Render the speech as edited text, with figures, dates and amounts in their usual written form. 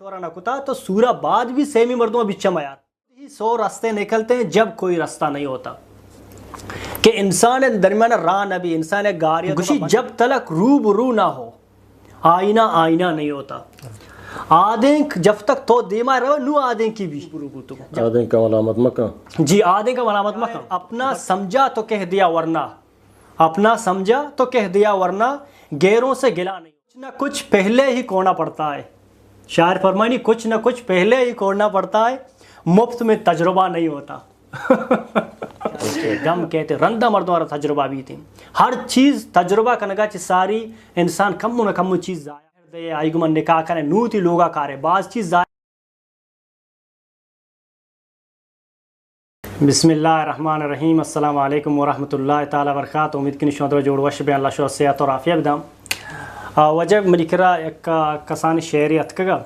شورا نہ کتا تو سورہ بعد بھی سیمی مردوں بچہ میار 100 راستے نکلتے ہیں جب کوئی راستہ نہیں ہوتا کہ انسان درمیان راہ نہ بھی انسان گاریہ گوشی جب تلک روبرو نہ ہو آئینہ آئینہ نہیں ہوتا آدھیں جب تک تو دیما رہو نو آدھیں کی بھی آدھیں کا ملامت مکہ جی آدھیں کا ملامت مکہ اپنا سمجھا تو کہہ دیا ورنہ اپنا سمجھا تو کہہ دیا ورنہ غیروں سے گلا نہیں کچھ نہ کچھ پہلے ہی کوڑنا پڑتا ہے شاعر فرمانی کچھ نہ کچھ پہلے ہی کوڑنا پڑتا ہے مفت میں تجربہ نہیں ہوتا غم کہتے رندہ مردوں والا تجربہ بھی تھی ہر چیز تجربہ کنگا چی ساری انسان کم نہ کم چیز ضائع دے آئی گمن نکاح کرنے نوتی لوگا کارے بعض چیز ضائع. بسم اللہ الرحمن الرحیم السلام علیکم ورحمۃ اللہ تعالی وبرکاتہ. امید کی نشان جوڑ وش اللہ شو صحت اور عافیت بدام وجہ ملکرا ایک کسان شعری اتکگا